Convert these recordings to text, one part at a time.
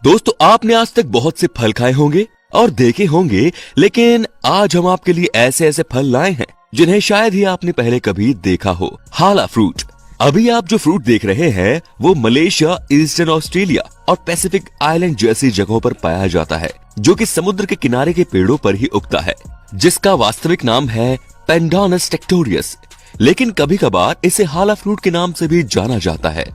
दोस्तों, आपने आज तक बहुत से फल खाए होंगे और देखे होंगे, लेकिन आज हम आपके लिए ऐसे ऐसे फल लाए हैं जिन्हें शायद ही आपने पहले कभी देखा हो। हाला फ्रूट। अभी आप जो फ्रूट देख रहे हैं वो मलेशिया, ईस्टर्न ऑस्ट्रेलिया और पैसिफिक आइलैंड जैसी जगहों पर पाया जाता है, जो कि समुद्र के किनारे के पेड़ों पर ही उगता है, जिसका वास्तविक नाम है पेंडानस टेक्टोरियस। लेकिन कभी कभार इसे हाला फ्रूट के नाम से भी जाना जाता है।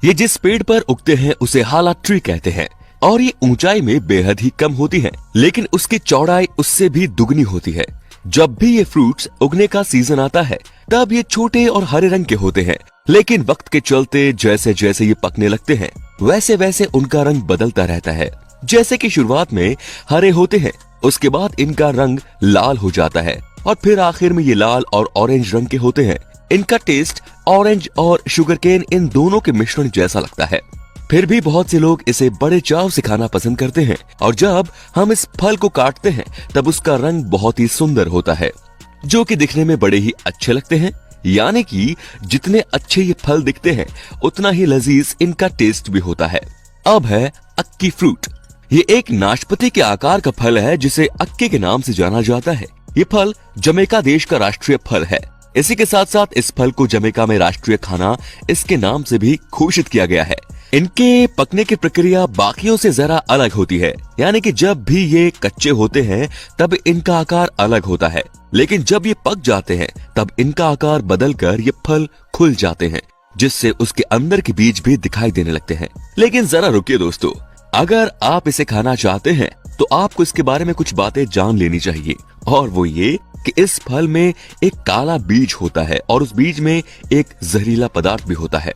ये जिस पेड़ पर उगते हैं उसे हाला ट्री कहते हैं और ये ऊंचाई में बेहद ही कम होती है, लेकिन उसकी चौड़ाई उससे भी दुगनी होती है। जब भी ये फ्रूट्स उगने का सीजन आता है तब ये छोटे और हरे रंग के होते हैं, लेकिन वक्त के चलते जैसे जैसे ये पकने लगते हैं वैसे वैसे उनका रंग बदलता रहता है। जैसे कि शुरुआत में हरे होते हैं, उसके बाद इनका रंग लाल हो जाता है और फिर आखिर में ये लाल और ऑरेंज रंग के होते हैं। इनका टेस्ट ऑरेंज और शुगरकेन इन दोनों के मिश्रण जैसा लगता है। फिर भी बहुत से लोग इसे बड़े चाव से खाना पसंद करते हैं और जब हम इस फल को काटते हैं तब उसका रंग बहुत ही सुंदर होता है, जो कि दिखने में बड़े ही अच्छे लगते हैं। यानी कि जितने अच्छे ये फल दिखते हैं उतना ही लजीज इनका टेस्ट भी होता है। अब है अक्की फ्रूट। ये एक नाशपाती के आकार का फल है जिसे अक्के के नाम से जाना जाता है। ये फल जमैका देश का राष्ट्रीय फल है। इसी के साथ साथ इस फल को जमैका में राष्ट्रीय खाना इसके नाम से भी घोषित किया गया है। इनके पकने की प्रक्रिया बाकियों से जरा अलग होती है, यानी कि जब भी ये कच्चे होते हैं तब इनका आकार अलग होता है, लेकिन जब ये पक जाते हैं तब इनका आकार बदलकर ये फल खुल जाते हैं, जिससे उसके अंदर के बीज भी दिखाई देने लगते हैं। लेकिन जरा रुकिए दोस्तों, अगर आप इसे खाना चाहते हैं तो आपको इसके बारे में कुछ बातें जान लेनी चाहिए, और वो ये कि इस फल में एक काला बीज होता है और उस बीज में एक जहरीला पदार्थ भी होता है।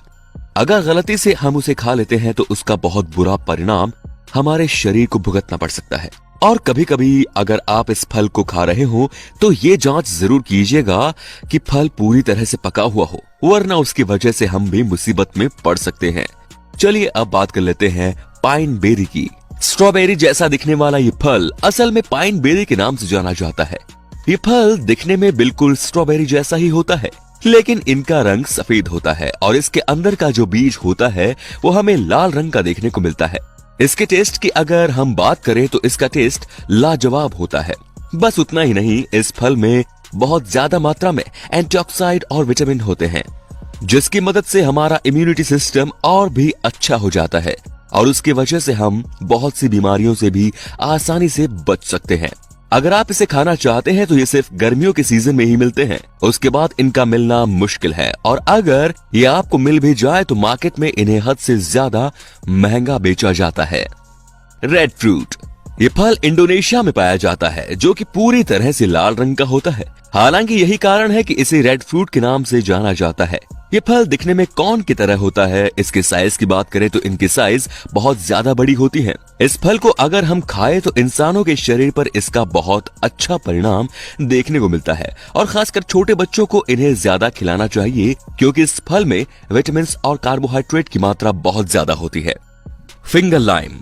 अगर गलती से हम उसे खा लेते हैं तो उसका बहुत बुरा परिणाम हमारे शरीर को भुगतना पड़ सकता है। और कभी कभी अगर आप इस फल को खा रहे हो तो ये जांच जरूर कीजिएगा कि फल पूरी तरह से पका हुआ हो, वरना उसकी वजह से हम भी मुसीबत में पड़ सकते हैं। चलिए अब बात कर लेते हैं पाइन बेरी की। स्ट्रॉबेरी जैसा दिखने वाला ये फल असल में पाइन बेरी के नाम से जाना जाता है। ये फल दिखने में बिल्कुल स्ट्रॉबेरी जैसा ही होता है, लेकिन इनका रंग सफेद होता है और इसके अंदर का जो बीज होता है वो हमें लाल रंग का देखने को मिलता है। इसके टेस्ट की अगर हम बात करें तो इसका टेस्ट लाजवाब होता है। बस उतना ही नहीं, इस फल में बहुत ज्यादा मात्रा में एंटीऑक्सीडेंट और विटामिन होते हैं, जिसकी मदद से हमारा इम्यूनिटी सिस्टम और भी अच्छा हो जाता है और उसकी वजह से हम बहुत सी बीमारियों से भी आसानी से बच सकते हैं। अगर आप इसे खाना चाहते हैं तो ये सिर्फ गर्मियों के सीजन में ही मिलते हैं, उसके बाद इनका मिलना मुश्किल है, और अगर ये आपको मिल भी जाए तो मार्केट में इन्हें हद से ज्यादा महंगा बेचा जाता है। Red fruit. ये फल इंडोनेशिया में पाया जाता है, जो कि पूरी तरह से लाल रंग का होता है। हालांकि यही कारण है कि इसे रेड फ्रूट के नाम से जाना जाता है। ये फल दिखने में कॉर्न की तरह होता है। इसके साइज की बात करें तो इनकी साइज बहुत ज्यादा बड़ी होती है। इस फल को अगर हम खाएं तो इंसानों के शरीर पर इसका बहुत अच्छा परिणाम देखने को मिलता है, और खासकर छोटे बच्चों को इन्हें ज्यादा खिलाना चाहिए, क्योंकि इस फल में विटामिन और कार्बोहाइड्रेट की मात्रा बहुत ज्यादा होती है। Finger lime.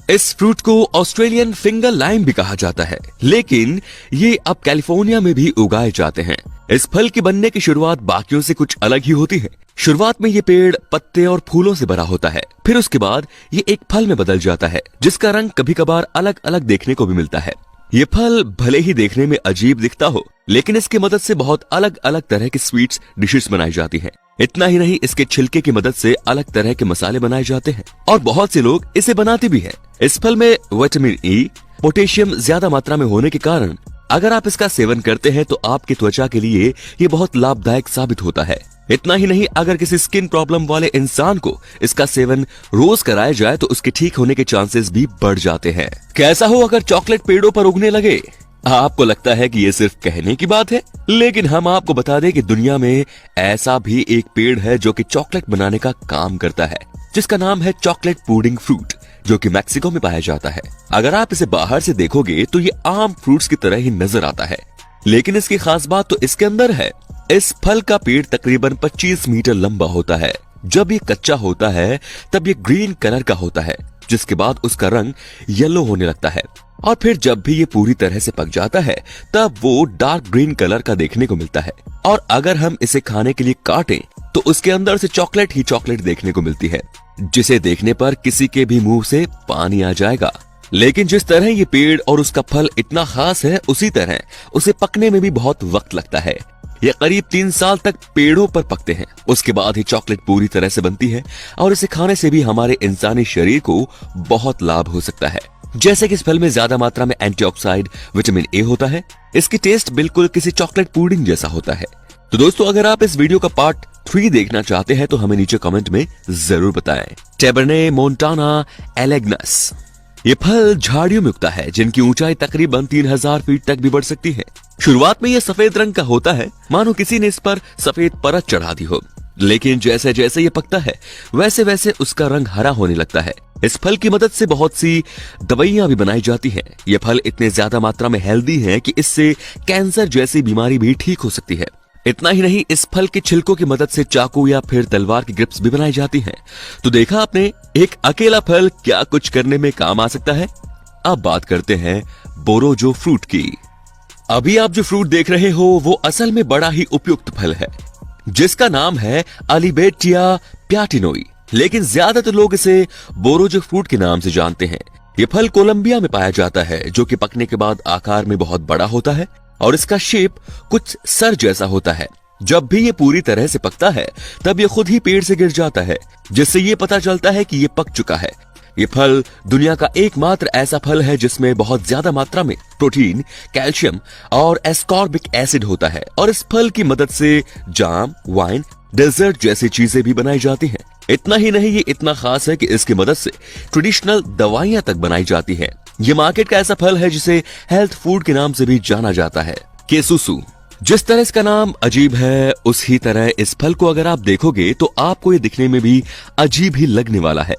इस फ्रूट को ऑस्ट्रेलियन फिंगर लाइम भी कहा जाता है, लेकिन ये अब कैलिफोर्निया में भी उगाए जाते हैं। इस फल के बनने की शुरुआत बाकियों से कुछ अलग ही होती है। शुरुआत में ये पेड़ पत्ते और फूलों से भरा होता है, फिर उसके बाद ये एक फल में बदल जाता है, जिसका रंग कभी कभार अलग अलग देखने को भी मिलता है। ये फल भले ही देखने में अजीब दिखता हो, लेकिन इसकी मदद से बहुत अलग अलग तरह की स्वीट्स डिशेस बनाई जाती हैं। इतना ही नहीं, इसके छिलके की मदद से अलग तरह के मसाले बनाए जाते हैं और बहुत से लोग इसे बनाते भी हैं। इस फल में विटामिन ई, पोटेशियम ज्यादा मात्रा में होने के कारण अगर आप इसका सेवन करते हैं तो आपकी त्वचा के लिए ये बहुत लाभदायक साबित होता है। इतना ही नहीं, अगर किसी स्किन प्रॉब्लम वाले इंसान को इसका सेवन रोज कराया जाए तो उसके ठीक होने के चांसेस भी बढ़ जाते हैं। कैसा हो अगर चॉकलेट पेड़ों पर उगने लगे? आपको लगता है कि ये सिर्फ कहने की बात है, लेकिन हम आपको बता दें कि दुनिया में ऐसा भी एक पेड़ है जो कि चॉकलेट बनाने का काम करता है, जिसका नाम है चॉकलेट पुडिंग फ्रूट, जो कि मैक्सिको में पाया जाता है। अगर आप इसे बाहर से देखोगे तो ये आम फ्रूट्स की तरह ही नजर आता है, लेकिन इसकी खास बात तो इसके अंदर है। इस फल का पेड़ तकरीबन 25 मीटर लंबा होता है। जब ये कच्चा होता है तब ये ग्रीन कलर का होता है, जिसके बाद उसका रंग येलो होने लगता है और फिर जब भी ये पूरी तरह से पक जाता है तब वो डार्क ग्रीन कलर का देखने को मिलता है। और अगर हम इसे खाने के लिए काटें तो उसके अंदर से चॉकलेट ही चॉकलेट देखने को मिलती है, जिसे देखने पर किसी के भी मुंह से पानी आ जाएगा। लेकिन जिस तरह ये पेड़ और उसका फल इतना खास है, उसी तरह उसे पकने में भी बहुत वक्त लगता है। ये करीब 3 साल तक पेड़ों पर पकते हैं, उसके बाद ही चॉकलेट पूरी तरह से बनती है और इसे खाने से भी हमारे इंसानी शरीर को बहुत लाभ हो सकता है। जैसे कि इस फल में ज्यादा मात्रा में एंटीऑक्सीडेंट विटामिन ए होता है। इसकी टेस्ट बिल्कुल किसी चॉकलेट पुडिंग जैसा होता है। तो दोस्तों, अगर आप इस वीडियो का पार्ट 3 देखना चाहते हैं तो हमें नीचे कमेंट में जरूर बताएं। टैबरने मोंटाना एलेग्नस, ये फल झाड़ियों में उगता है जिनकी ऊंचाई तकरीबन 3000 फीट तक भी बढ़ सकती है। शुरुआत में यह सफेद रंग का होता है, मानो किसी ने इस पर सफेद परत चढ़ा दी हो, लेकिन जैसे जैसे ये पकता है वैसे वैसे उसका रंग हरा होने लगता है। इस फल की मदद से बहुत सी दवाइयां भी बनाई जाती हैं। ये फल इतने ज्यादा मात्रा में हेल्दी है कि इससे कैंसर जैसी बीमारी भी ठीक हो सकती है। इतना ही नहीं, इस फल के छिलकों की मदद से चाकू या फिर तलवार की ग्रिप्स भी बनाई जाती हैं। तो देखा आपने, एक अकेला फल क्या कुछ करने में काम आ सकता है। अब बात करते हैं बोरोजो फ्रूट की। अभी आप जो फ्रूट देख रहे हो वो असल में बड़ा ही उपयुक्त फल है, जिसका नाम है अलिबेटिया प्याटिनोई, लेकिन ज्यादातर लोग इसे बोरोजो फ्रूट के नाम से जानते हैं। ये फल कोलंबिया में पाया जाता है, जो कि पकने के बाद आकार में बहुत बड़ा होता है और इसका शेप कुछ सर जैसा होता है। जब भी ये पूरी तरह से पकता है तब ये खुद ही पेड़ से गिर जाता है, जिससे ये पता चलता है कि ये पक चुका है। ये फल दुनिया का एकमात्र ऐसा फल है जिसमें बहुत ज्यादा मात्रा में प्रोटीन, कैल्शियम और एस्कॉर्बिक एसिड होता है और इस फल की मदद से जाम, वाइन, डेजर्ट जैसी चीजें भी बनाई जाती हैं। इतना ही नहीं, ये इतना खास है कि इसकी मदद से ट्रेडिशनल दवाइयां तक बनाई जाती हैं। ये मार्केट का ऐसा फल है जिसे हेल्थ फूड के नाम से भी जाना जाता है। केसुसु, जिस तरह इसका नाम अजीब है, उसी तरह इस फल को अगर आप देखोगे तो आपको ये दिखने में भी अजीब ही लगने वाला है।